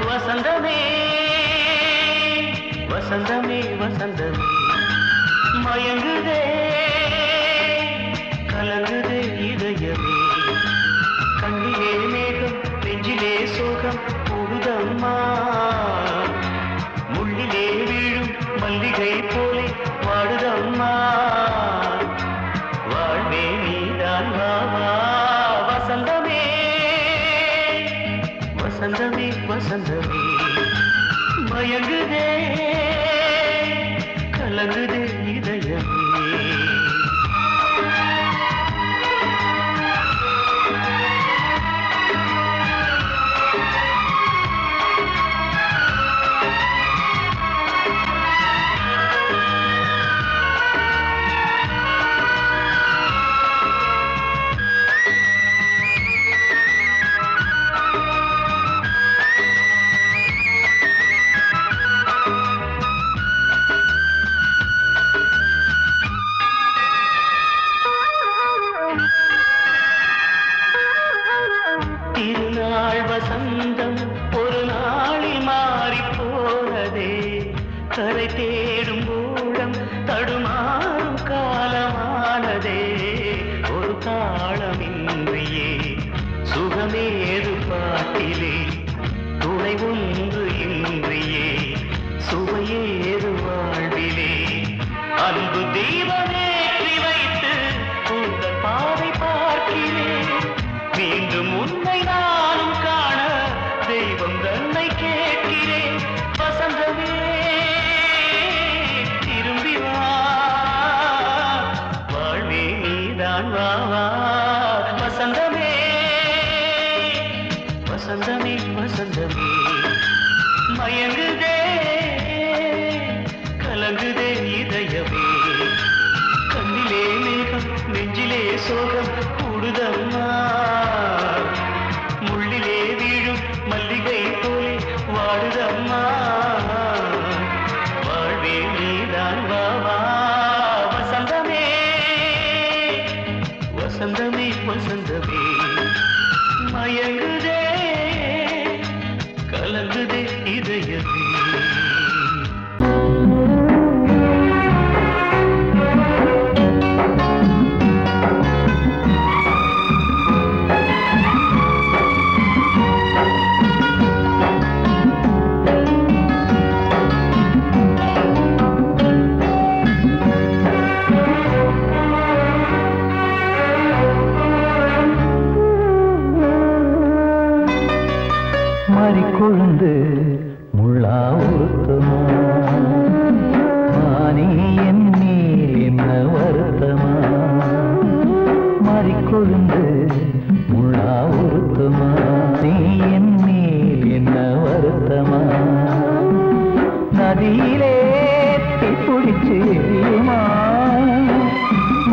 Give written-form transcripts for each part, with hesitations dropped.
வசந்தமே வசந்தமே வசந்தமே மயங்குதே கலங்குதே இதயமே கண்ணிலே மேகம் நெஞ்சிலே சோகம் புகுதம்மா முள்ளிலே வீழும் மல்லிகை போலே வாடுதம்மா வாழ்வே நீதான் வாவா வசந்தமே வசந்தமே வசந்தமே மயங்குதே கலங்குதே இதயமே திருநாள் வசந்தம் ஒரு நாளில் மாறி போனதே கரை தேடும் ஊழம் தடுமாறும் காலமானதே ஒரு தாளமின்றியே சுகமேது பாட்டிலே துணை ஒன்று இன்றியே சுவையேது வாழ்விலே அன்பு தீபமேற்றி வைத்து உங்கள் பாதை பார்க்கிறேன் மீண்டும் உன்னை நானும் காண தெய்வம் தன்னை கேட்கிறேன் வசந்தமே திரும்பி வா வாழ்வே நீதான் வா வா வசந்தமே வசந்தமே வசந்தமே மயங்குதே கலங்குதே இதயமே கண்ணிலே மேகம் நெஞ்சிலே சோகம் கூடுதம்மா முள்ளிலே வீழும் மல்லிகை போலே வாடுதம்மா வாழ்வே நீதான் வா வா வசந்தமே வசந்தமே வசந்தமே மயங்குதே கலங்குதே இதயமே கொழுந்து முள்ளா உருத்தமா மானே என் மேல் என்ன வருத்தமா மாறிக்கொழுந்து முள்ளா உருத்தமா நீ என் மேல் என்ன வருத்தமா நதியிலே தீப்பிடிச்சு எரியுமா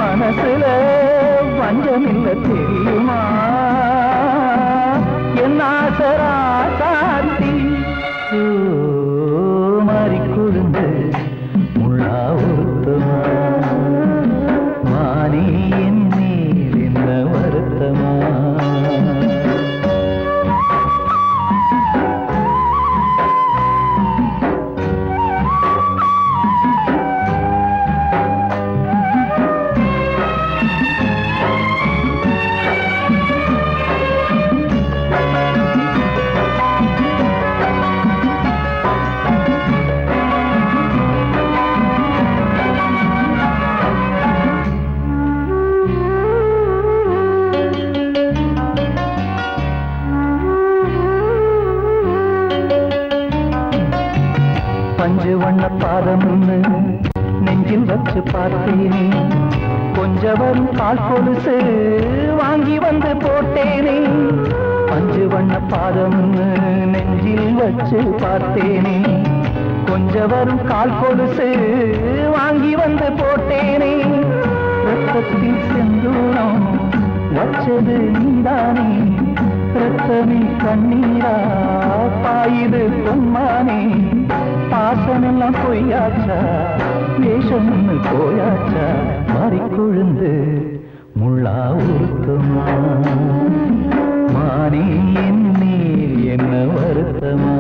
மனசுல வஞ்சமில்ல தெரியுமா என் ஆசரா சாந்தி மாறிக்கொழுந்து முள்ளா உருத்தமா மானே என் மேல் என்ன வருத்தமா பஞ்சு வண்ண பாதம்னு நெஞ்சில் வச்சு பார்த்தேனே கொஞ்சம் வரும் கால் கொலுசு வாங்கி வந்து போட்டேனே அஞ்சு வண்ண பாதம்னு நெஞ்சில் வச்சு பார்த்தேனே, கொஞ்ச வரும் கால் கொலுசு வாங்கி வந்து போட்டேனே, ரத்தத்தில் செந்தூரம் வச்சது நீதானே, ரத்தமே கண்ணீரா பாயுது பொன்மானே, பாசமெல்லாம் பொய்யாச்சா வேஷம்னு போயாச்சா, மாறிக்கொழுந்து முள்ளா உருத்தமா, மானே என் மேல் என்ன வருத்தமா.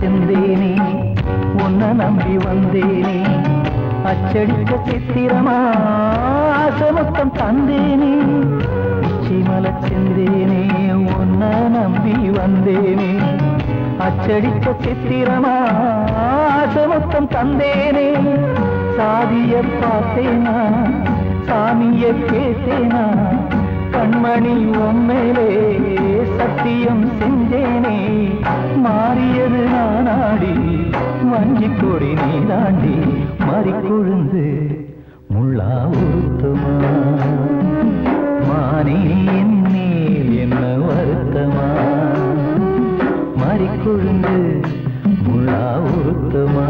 செந்தேனே உன்னை நம்பி வந்தேனே, அச்சடிக்க சித்திரமா ஆசமொத்தம் தந்தேனே, உச்சிமல செந்தேனே உன்னை நம்பி வந்தேனே, அச்சடிக்க சித்திரமா ஆசமொத்தம் தந்தேனே, சாதிய பார்த்தேனா சாமிய கேட்டேனா, கண்மணி உம்மேலே சத்தியம் செஞ்சேனே, மாறியது நானாடி வஞ்சி கொடி நீ தாண்டி, மாறிக்கொழுந்து முள்ளா உருத்தமா, மானே என் மேல் என்ன வருத்தமா, மாறிக்கொழுந்து முள்ளா உருத்தமா,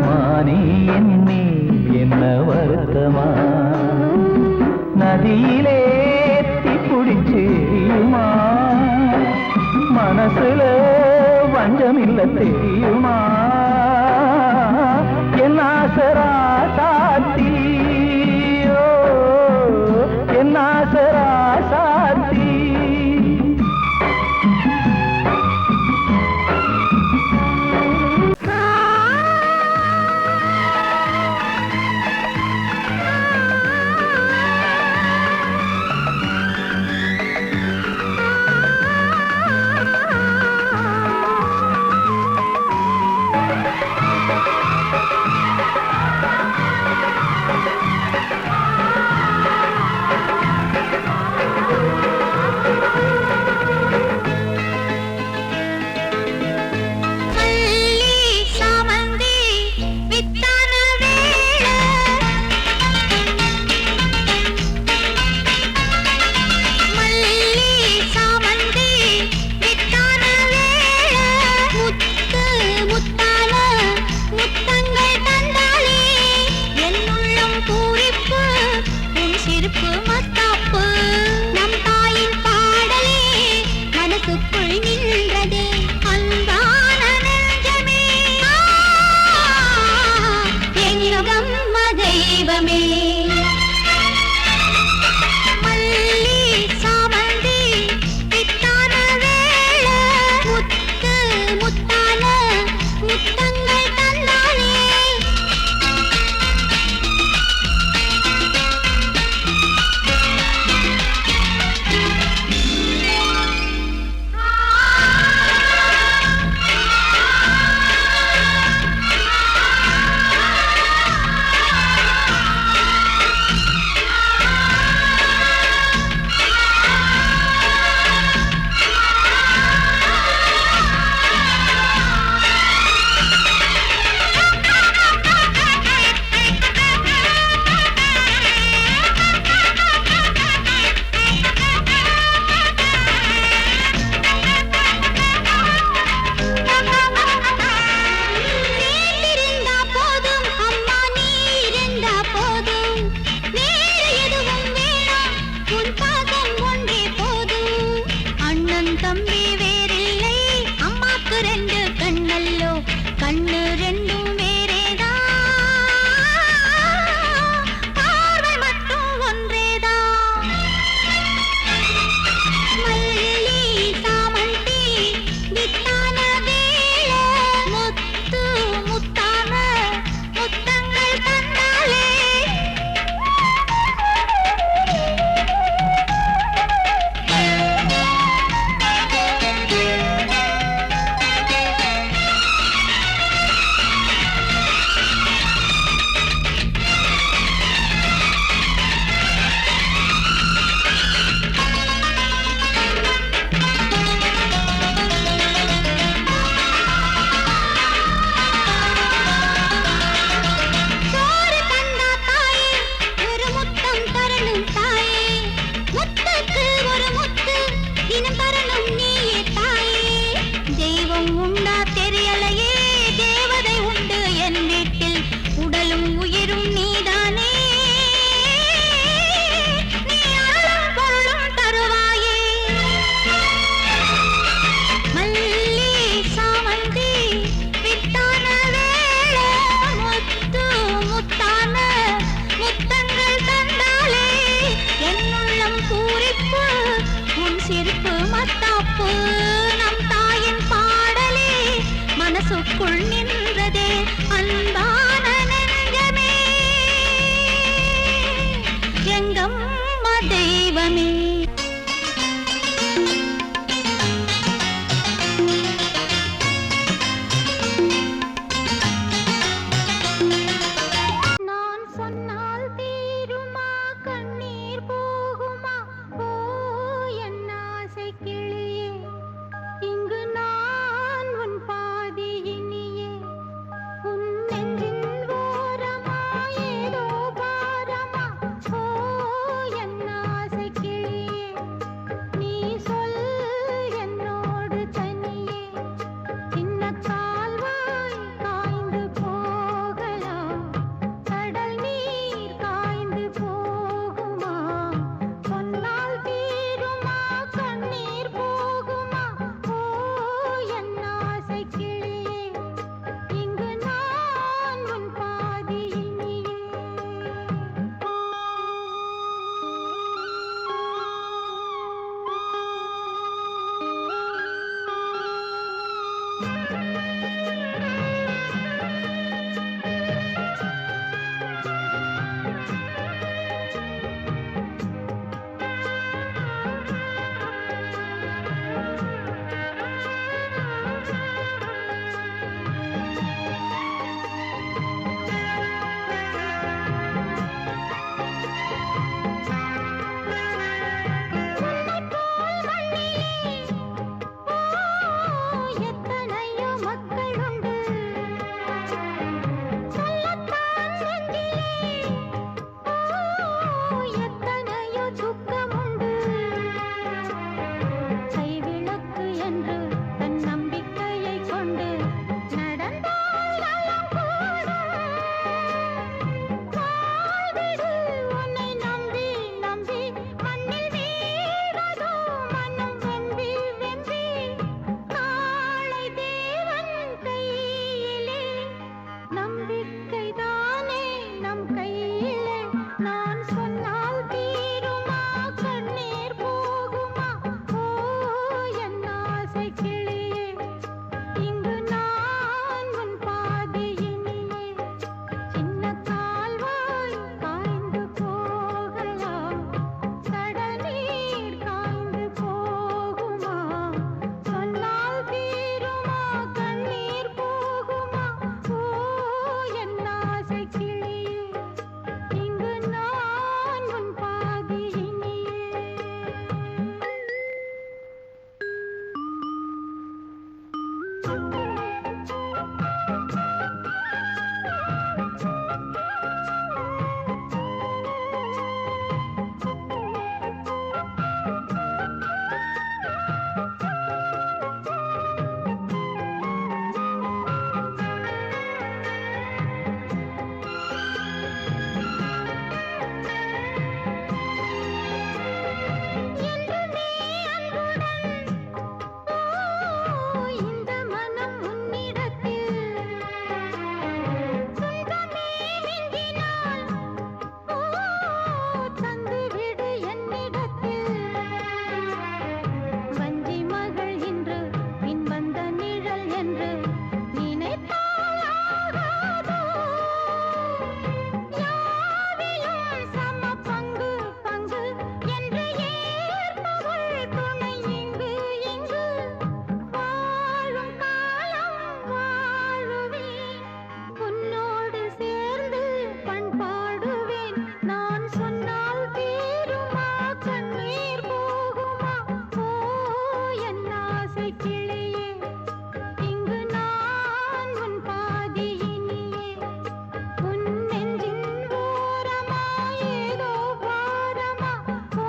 மானே என் மேல் என்ன வருத்தமா. நதியிலே தீப்பிடிச்சேயுமா, மனசுல வஞ்சமில்ல தெரியுமா, என் ஆசரா சாத்தி என் ஆசரா சாத்தி. மனசுக்குள் நின்றதே அன்பான நெஞ்சமே எங்கம்மா தெய்வமே. நான் சொன்னால் தீருமா கண்ணீர் போகுமா ஓ என் ஆசை கிளியே இங்கு நான் உன் பாதி இனியே உன் நெஞ்சின் ஓரமா ஏதோ பாரமா ஓ என் ஆசை கிளியே நீ சொல் என்னோடு தனியே சின்ன கால்வாய் காய்ந்து போகலாம் கடல் நீர் காய்ந்து போகுமா சொன்னால் தீருமா கண்ணீர் போகுமா ஓ என் ஆசை கிளியே இங்கு நான் உன் பாதி இனியே. எத்தனையோ மக்களுண்டு சொல்லத்தான் நெஞ்சிலே எத்தனையோ துக்கமுண்டு கைவிளக்கு என்று தன் நம்பிக்கையை கொண்டு நடந்தால் நலம் கூடும் வாழ்விடு உன்னை நம்பி நம்பி மண்ணில் வீழதோ மனம் வெம்பி வெம்பி நாளை தேவன் கையிலே நம்பிக்கைதானே நம் கையிலே நான் சொன்னால் தீருமா கண்ணீர் போகுமா ஓ என் ஆசை கிளியே இங்கு நான் உன் பாதி இனியே சின்ன கால்வாய் காய்ந்து போகலாம் கடல் நீர் காய்ந்து போகுமா சொன்னால் தீருமா கண்ணீர் போகுமா ஓ என் ஆசை கிளியே இங்கு நான் உன் பாதி இனியே. என்றுமே அன்புடன் இந்த மனம் உன்னிடத்தில் சொந்தமே மிஞ்சினால் தந்துவிடு என்னிடத்தில் வஞ்சி மகள் இன்று பின் வந்த நிழல் என்று நினைத்தால் ஆகாதோ யாவிலும் சம பங்கு பங்கு என்று ஏற்பவள் துணை இங்கு இங்கு வாழும் காலம் வாழுவேன் உன்னோடு சேர்ந்து பண்பாடுவேன் நான் சொன்னால் தீருமா கண்ணீர் போகுமா ஓ என் ஆசை கிளியே இங்கு நான் உன் பாதி இனியே உன் நெஞ்சின் ஓரமா ஏதோ பாரமா ஓ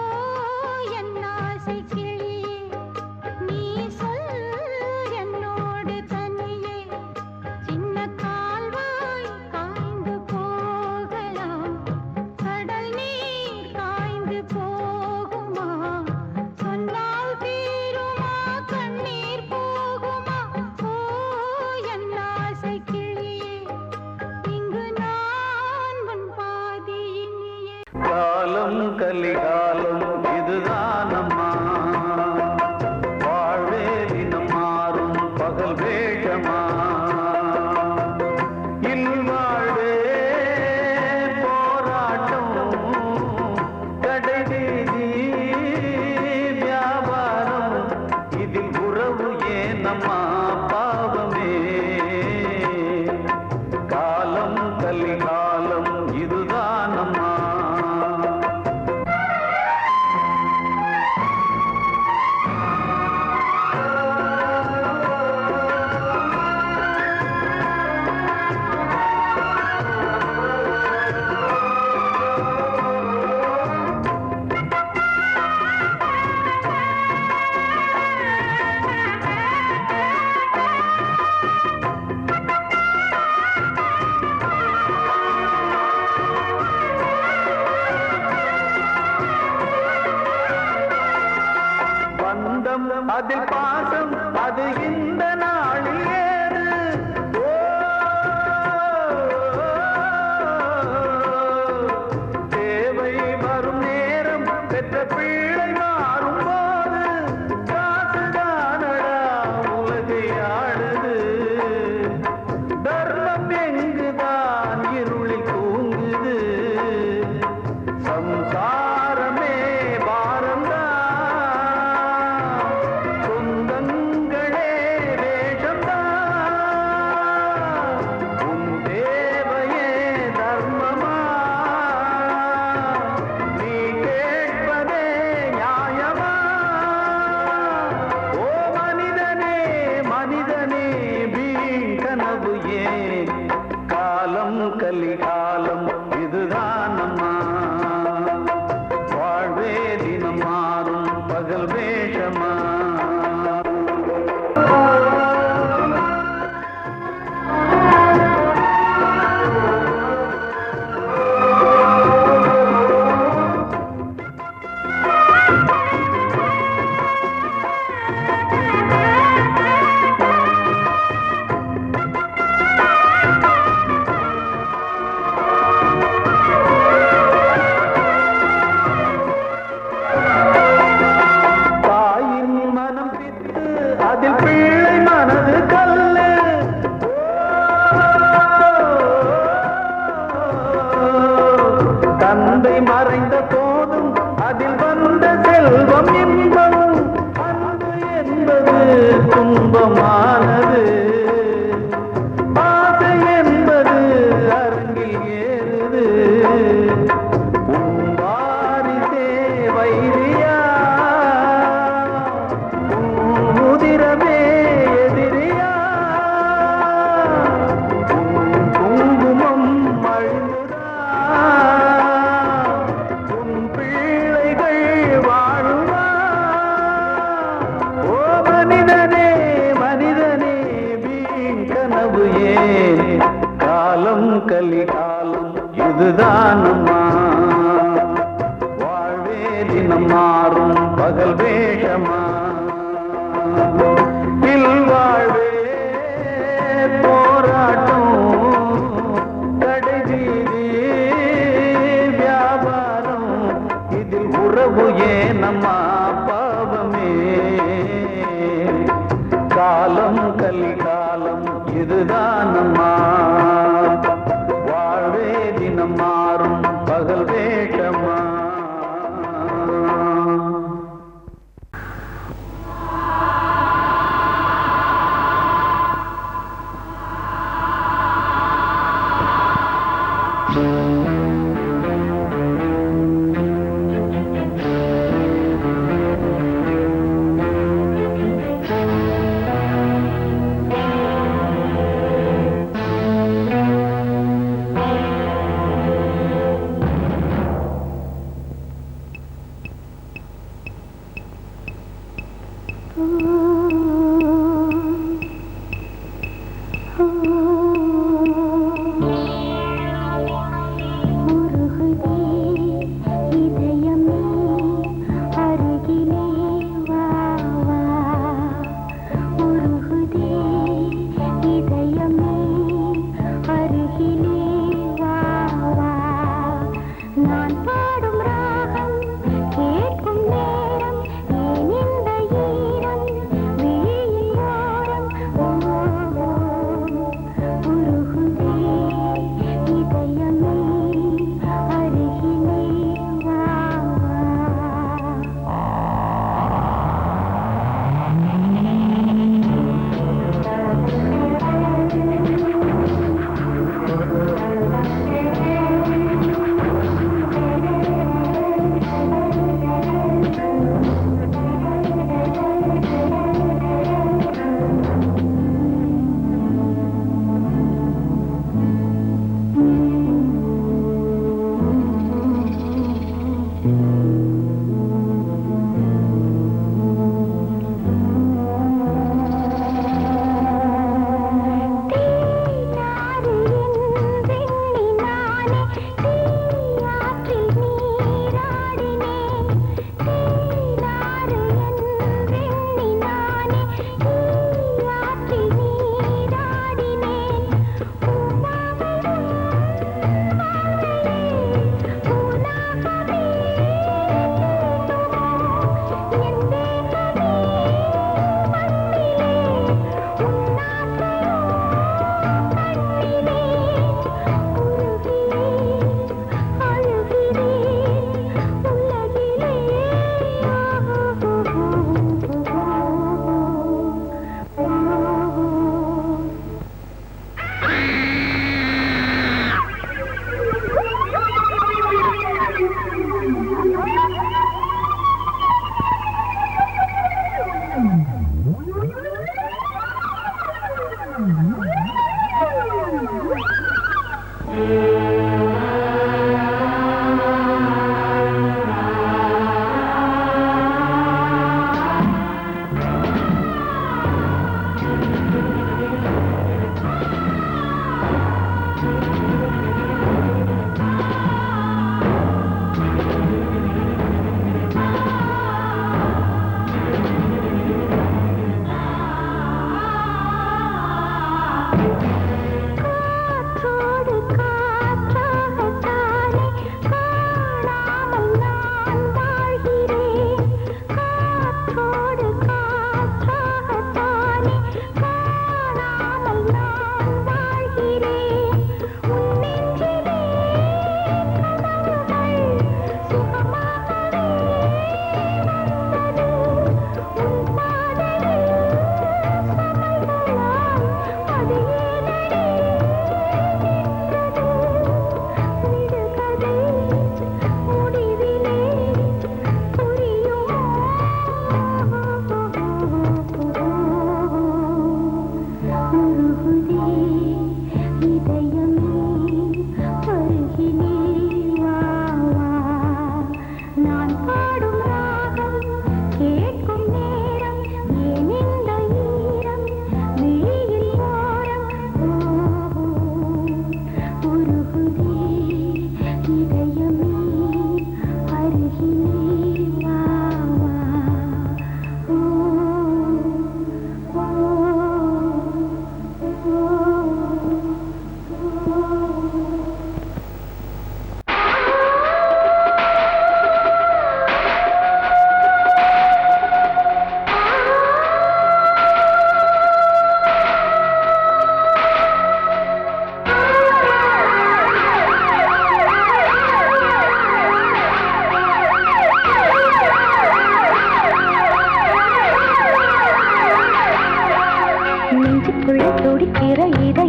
என் ஆசை கிளியே நீ சொல் என்னோடு தனியே சின்ன கால்வாய் காய்ந்து போகலாம் கடல் நீர் காய்ந்து போகுமா சொன்னால் தீருமா கண்ணீர் போகுமா ஓ என் ஆசை கிளியே இங்கு நான் உன் பாதி இனியே. காலம் கலிகாலம் இதுதானம்மா வாழ்வே தினம் மாறும் பகல் வேஷமா ஏன் காலம் கலிகாலம் இதுதான் அம்மா வாழ்வே தினம் மாறும் பகல் வேஷமா அதில் பிள்ளை மனது கல்லு தந்தை மறைந்த போதும் அதில் வந்த செல்வம் இன்பம் அன்பு என்பது துன்பமானது ஆசை என்பது அரங்கில் ஏறுது வாரிசே வைரியா உதிரமே எதிரியா குங்குமம் அழிந்துதா உன் பிள்ளைகள் வாழுமா ஓ மனிதனே மனிதனே வீண் கனவு ஏன் காலம் கலிகாலம் இதுதான் அம்மா வாழ்வே தினம் மாறும் பகல் வேஷமா வாழ்வே போராட்டம் கடைவீதி வியாபாரம் இதில் உறவு ஏனம்மா பாவமே காலம் கலிகாலம் இதுதான் அம்மா வாழ்வே தினம் மாறும் பகல் வேஷமா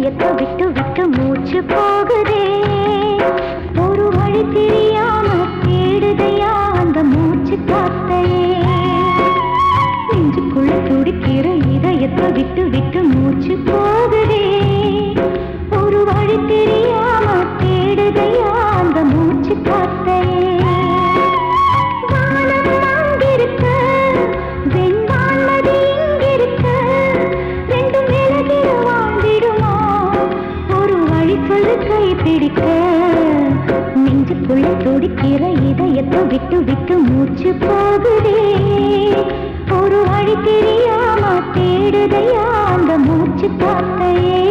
இதயத்தை விட்டு விட்டு மூச்சு போகுதே ஒரு வழி தெரியாம தேடுதையா அந்த மூச்சு காத்தையே நெஞ்சுக்குள்ள துடிக்கிற இதயத்தை விட்டு விட்டு மூச்சு போகுதே ஒரு வழி தெரியாம தேடுதையா அந்த மூச்சு காத்தையே வானம் அங்கிருக்க வெண்வானது இங்கிருக்க ரெண்டும் விலகிட வாழ்ந்திடுமா ஒரு வழி சொல்லு கை பிடிக்க நெஞ்சுக்குள்ள துடிக்கிற இதயத்தை விட்டு விட்டு மூச்சு போகுதே ஒரு வழி தெரியாம தேடுதையா அந்த மூச்சு காத்தையே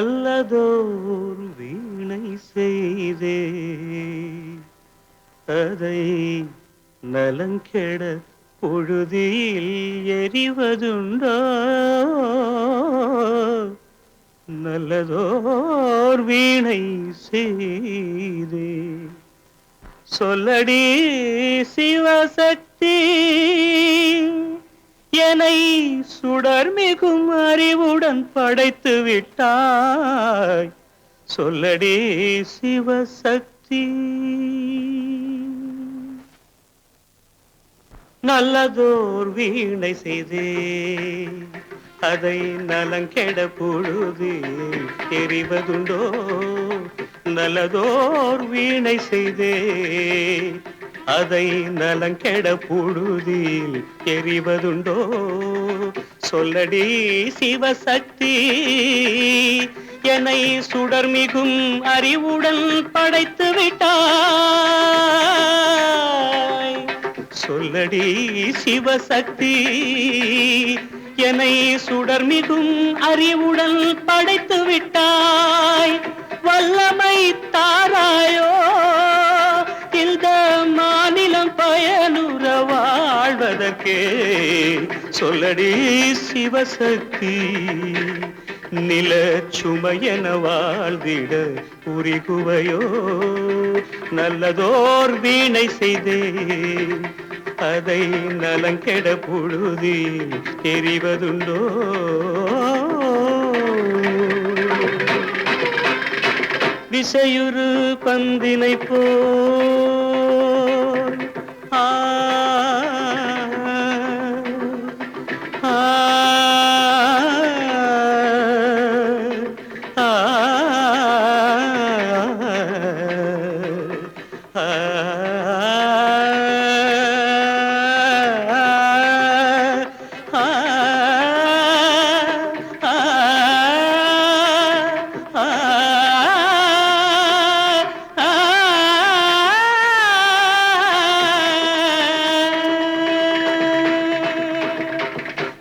நல்லதோர் வீணை செய்தே அதை நலங்கெட பொழுதில் எறிவதுண்டோ நல்லதோர் வீணை செய்தே. சொல்லடி சிவசக்தி, என்னை சுடர் மிகும் அறிவுடன் படைத்து விட்டாய். சொல்லடி சிவசக்தி. நல்லதோர் வீணை செய்தே, அதை நலங்கெட பொழுது எறிவதுண்டோ. நல்லதோர் வீணை செய்தே, அதை நலங்கெட பொழுதில் எறிவதுண்டோ. சொல்லடி சிவசக்தி, என்னை சுடர் மிகும் அறிவுடன் படைத்து விட்டாய். சொல்லடி சிவசக்தி, என்னை சுடர் மிகும் அறிவுடன் படைத்து விட்டாய். வல்லமை தாராயோ இந்த மாநிலம் பயனுற வாழ்வதற்கே. சொல்லடி சிவசக்தி, நில சுமையென வாழ்ந்திட புரிகுவையோ. நல்லதோர் வீணை செய்தே, அதை நலங்கெட பொழுதில் தெரிவதுண்டோ. விசையுறு பந்தினை போல் ஆ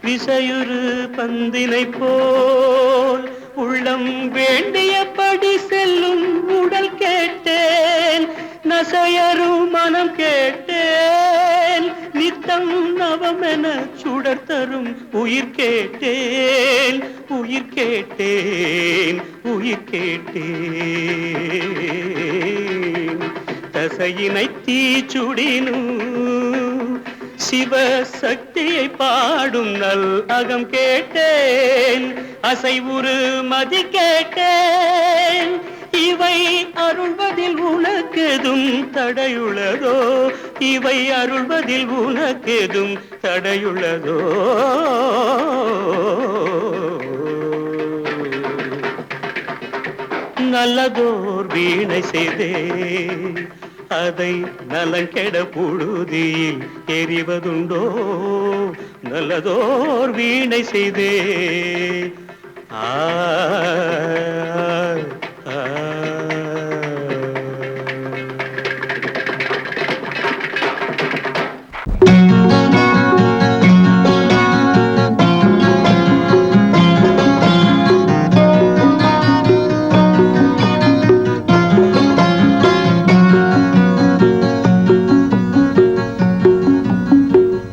விசையுறு பந்தினை போல் உள்ளம் வேண்டியபடி செல்லும் உடல் கேட்டேன். நசையரும் மனம் கேட்டேன். நித்தம் நவமென சுடர் தரும் உயிர் கேட்டேன். உயிர் கேட்டேன், உயிர் கேட்டேன். தசையினை தீச்சுடினும் சிவசக்தியை பாடும் நல் அகம் கேட்டேன். அசைவுறு மதி கேட்டேன். இவை அருள்வதில் உனக்கெதும் தடையுள்ளதோ. இவை அருள்வதில் உனக்கெதும் தடையுள்ளதோ. நல்லதோர் வீணை செய்தே, அதை நலங்கெட பொழுதில் எறிவதுண்டோ. நல்லதோர் வீணை செய்தே. ஆ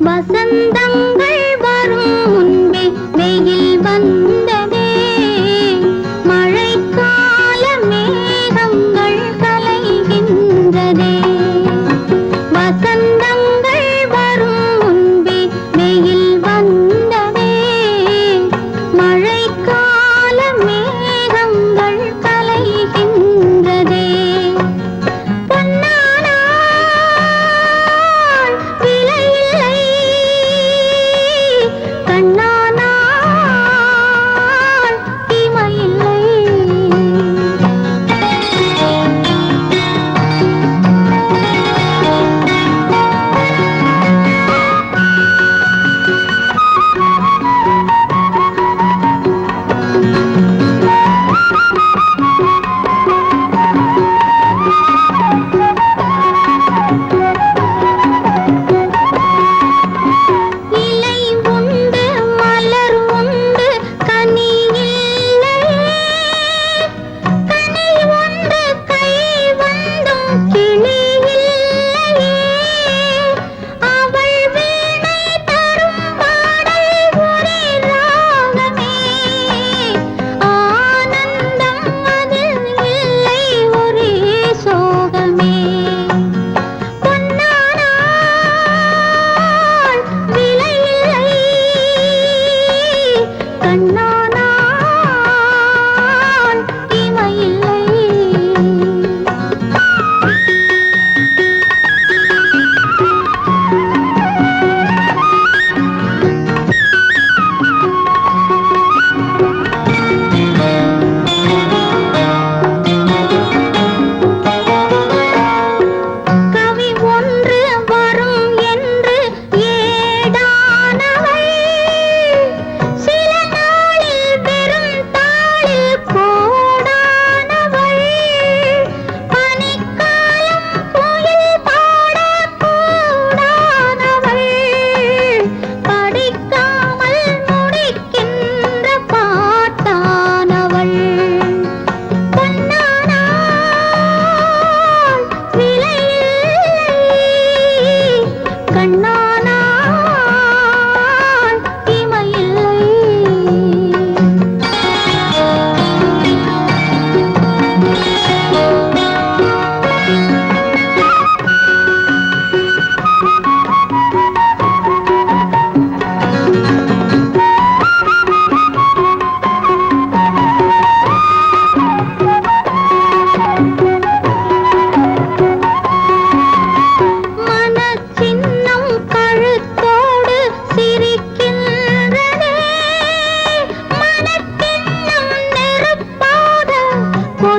வசந்தங்கள் வரும் முன்பே வெயில் வந்ததே.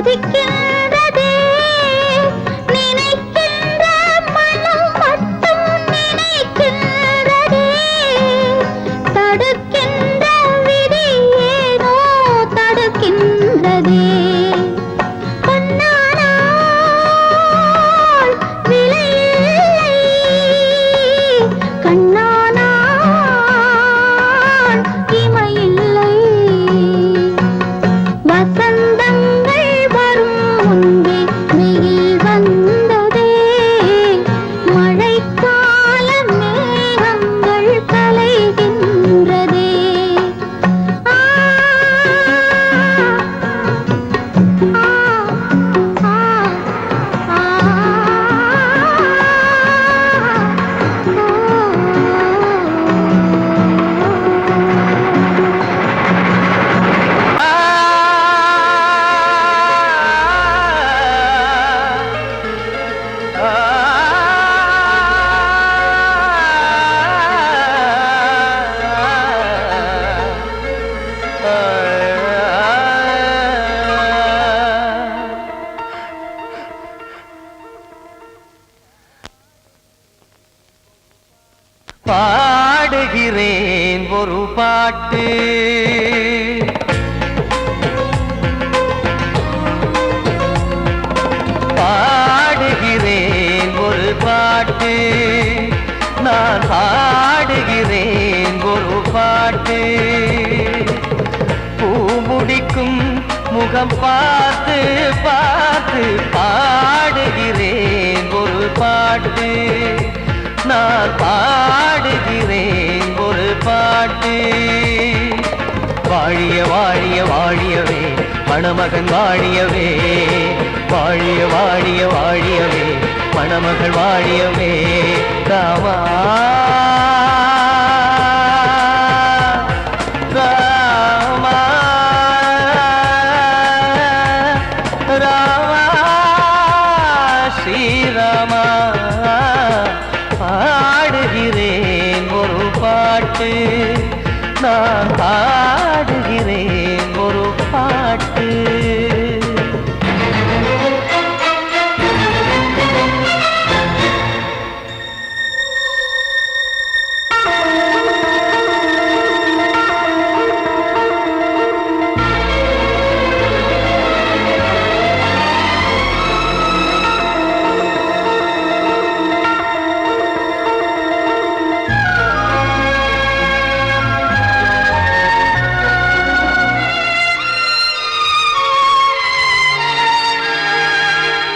கொதிக்கின்றதே நினைக்கின்ற மனம் மட்டும் நினைக்கின்றதே தடுக்கின்ற விதி ஏனோ தடுக்கின்றதே பொன்னானால் விலையில்லை கண்ணானால் இமையில்லை வசந்தங்கள் வரும் முன்பே வெயில் வந்ததே மழைக்கால மேகங்கள் கலைகின்றதே ஆ ஆ ஆ பாடுகிறேன் ஒரு பாட்டு பாடுகிறேன் ஒரு பாட்டு நான் பாடுகிறேன் ஒரு பாட்டு பூ முடிக்கும் முகம் பார்த்து பார்த்து பாடுகிறேன் ஒரு பாட்டு நான் பாடுகிறேன் ஒரு பாட்டு வாழிய வாழிய வாழியவே மணமகன் வாழியவே வாழிய வாழிய வாழியவே மணமகள் வாழியவே ராமா ராமா ராமா ஸ்ரீராமா பாடுகிறேன் ஒரு பாட்டு நான் பாடுகிறேன் ஒரு பாட்டு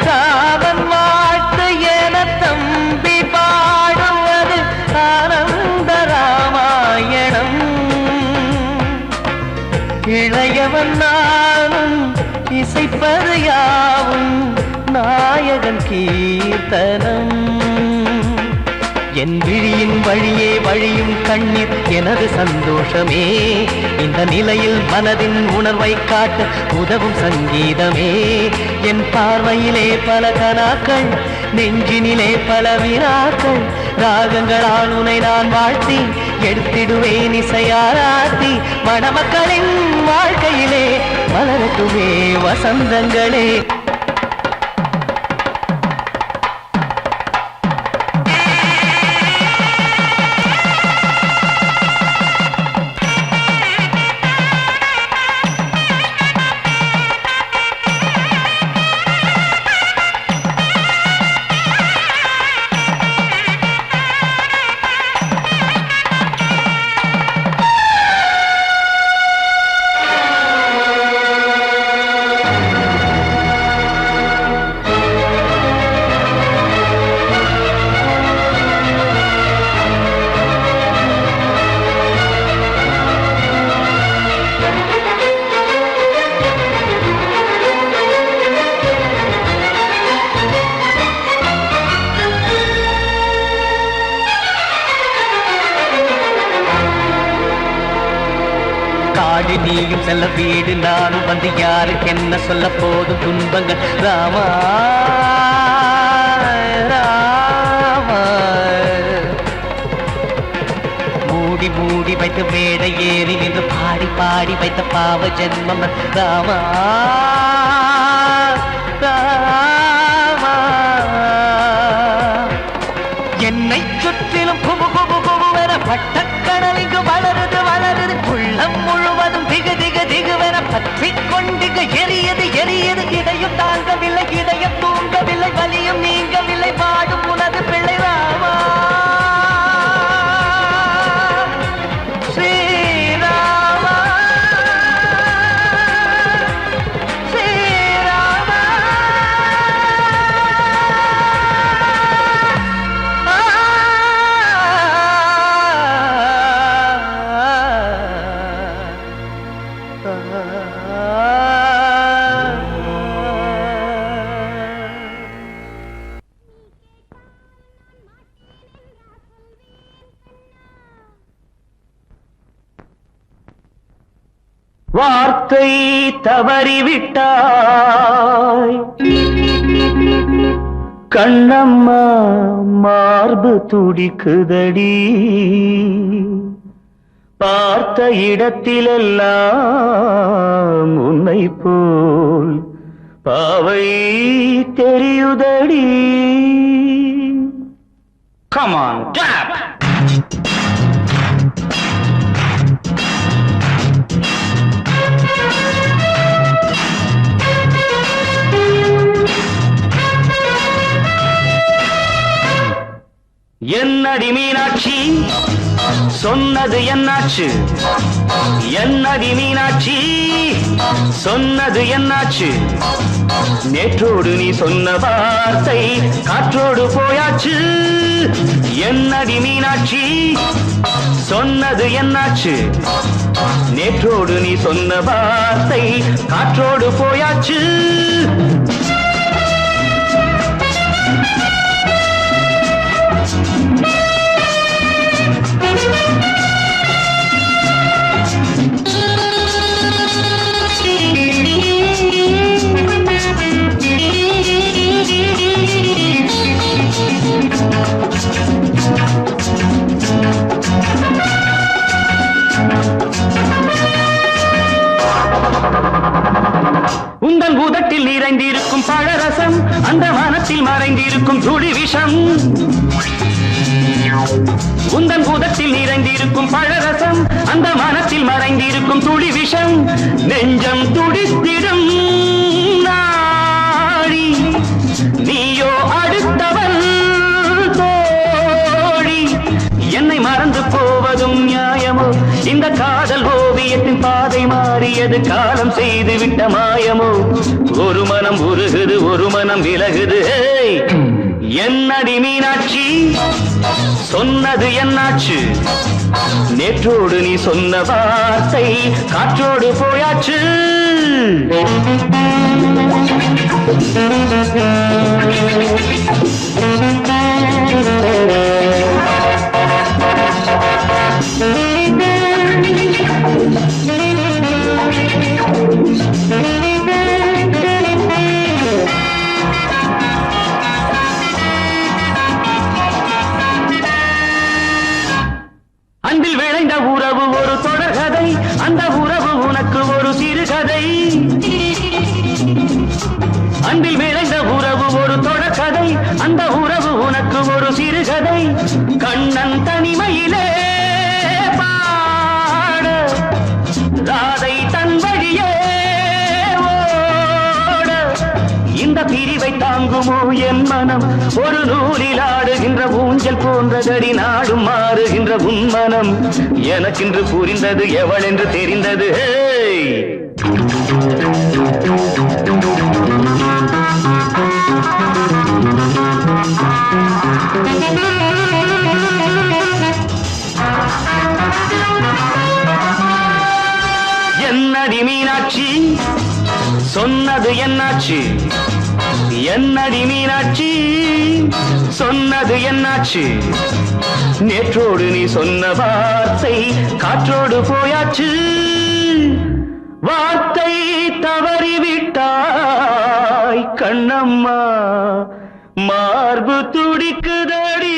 காவன் வாழ்த்து என தம்பி பாடுவது ஆனந்த ராமாயணம் இளையவன் நானும் இசைப்பது யாவும் நாயகன் கீர்த்தனம் என் விழியின் வழியே வழியும் கண்ணீர் எனது சந்தோஷமே இந்த நிலையில் மனதின் உணர்வை காட்ட உதவும் சங்கீதமே என் பார்வையிலே பல கனாக்கள் நெஞ்சினிலே பல வினாக்கள் ராகங்களால் உனை நான் வாழ்த்தி எடுத்திடுவேன் இசையாராத்தி மணமக்களின் வாழ்க்கையிலே மலரட்டுமே வசந்தங்களே காடு நீயும் செல்ல வீடு நானும் வந்து யாருக்கு என்ன சொல்ல போதும் துன்பங்கள் ராமா ராமா மூடி மூடி வைத்த மேடை ஏறி நின்று பாடி பாடி வைத்த பாவ ஜென்மம் ராமா கத்திக்கொண்டு எரியது எரியது இதையும் தாங்கவில்லை இதயம் தூங்கவில்லை வலியும் நீங்கவில்லை பாடும் உனது பிள்ளை ராமா ஸ்ரீராமா ஸ்ரீராமா வார்த்தை தவறிவிட்டாய் கண்ணம்மா மார்பு துடிக்குதடி பார்த்த இடத்திலெல்லாம் உன்னை போல் பாவை தெரியுதடி Come on, clap! என்னடி மீனாட்சி சொன்னது என்னாச்சு என்னடி மீனாட்சி சொன்னது என்னாச்சு நேற்றோடு நீ சொன்ன வார்த்தை காற்றோடு போயாச்சு என்னடி மீனாட்சி சொன்னது என்னாச்சு நேற்றோடு நீ சொன்ன வார்த்தை காற்றோடு போயாச்சு உந்தன் பூதத்தில் நிறைந்திருக்கும் பழரசம் அந்த வானத்தில் மறைந்திருக்கும் துளி விஷம் உந்தன் பூதத்தில் நிறைந்திருக்கும் பழரசம் அந்த வானத்தில் மறைந்திருக்கும் துளி விஷம் நெஞ்சம் துடித்திடும் நாடி நீயோ அடுத்தவன் தோழி என்னை மறந்து போவதும் நியாயமோ இந்த காதல் ஓவியத்தின் பாதை மாறியது காலம் செய்து விட்ட மாயமோ ஒரு மனம் உருகுது ஒரு மனம் விலகுது என்னடி மீனாட்சி சொன்னது என்னாச்சு நேற்றோடு நீ சொன்ன வார்த்தை காற்றோடு போயாச்சு அன்பில் விளைந்த உறவு ஒரு தொடர்கதை அந்த உறவு உனக்கு ஒரு சிறுகதை அன்பில் விளைந்த உறவு ஒரு தொடர்கதை அந்த உறவு உனக்கு ஒரு சிறுகதை கண்ணன் தனிமையிலே பாட ராதை தன் வழியே ஓட இந்த பிரிவை தாங்குமோ என் மனம் ஒரு நூலில் ஆடுகின்ற ஊஞ்சல் போன்றதடி நாடும் மாறுகின்ற உன்மனம் எனக்கென்று புரிந்தது எவள் என்று தெரிந்தது என்னடி மீனாட்சி சொன்னது என்னாச்சு என்னடி மீனாட்சி சொன்னது என்னாச்சு நேற்றோடு நீ சொன்ன வார்த்தை காற்றோடு போயாச்சு வார்த்தை தவறிவிட்டாய் கண்ணம்மா மார்பு துடிக்குதடி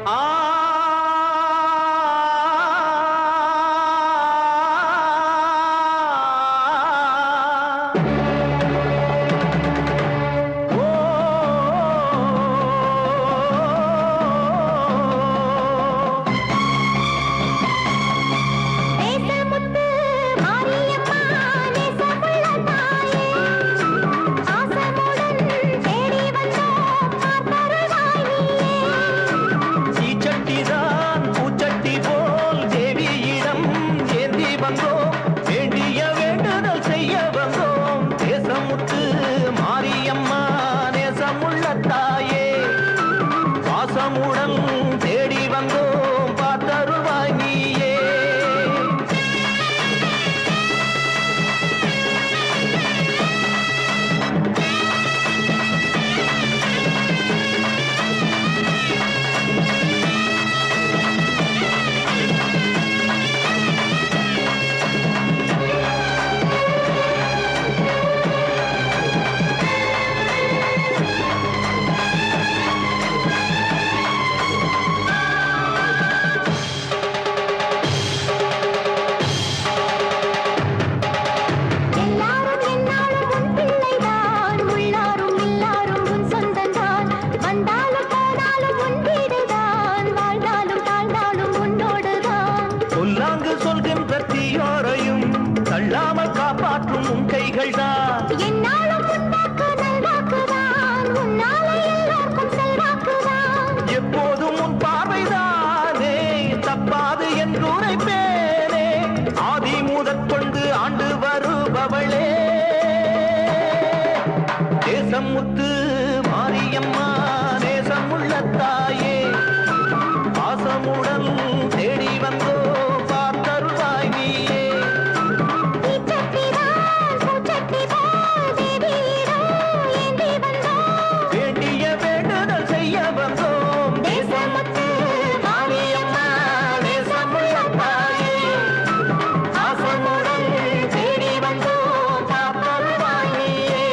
ஆ பாசமுடன் தேடி வந்தோ பார்த்தருள்வாய் நீயே வேண்டிய வேண்டுதல் செய்ய வந்தோம் தேசமுத்து மாரியம்மா தேசமுள்ள தாயே பாசமுடன் தேடி வந்தோம் பார்த்தருள்வாய் நீயே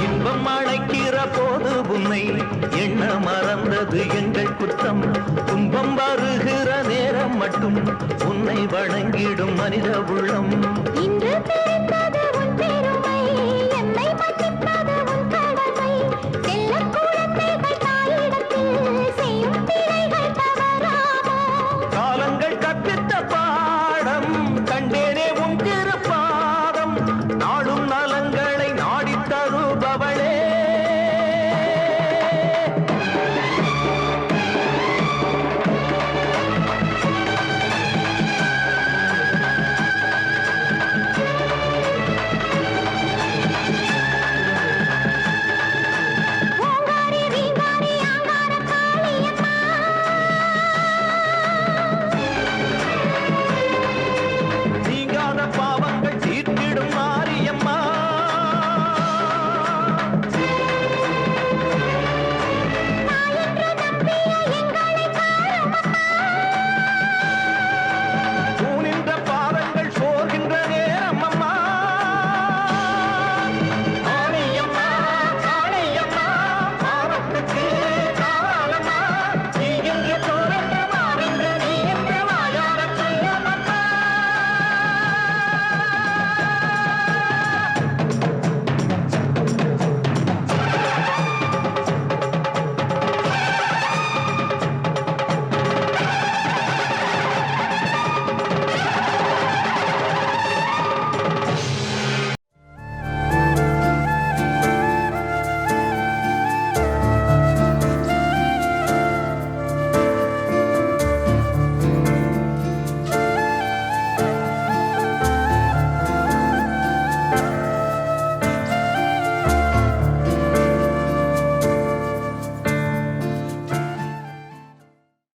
இன்பம் அழைக்கிற போது உன்னை எண்ண மறந்தது எங்கள் குற்றம் துன்பம் வருகிற நேரம் மட்டும் உன்னை வணங்கிடும் மனித உள்ளம் இன்று பிறந்தது உன் பெரும்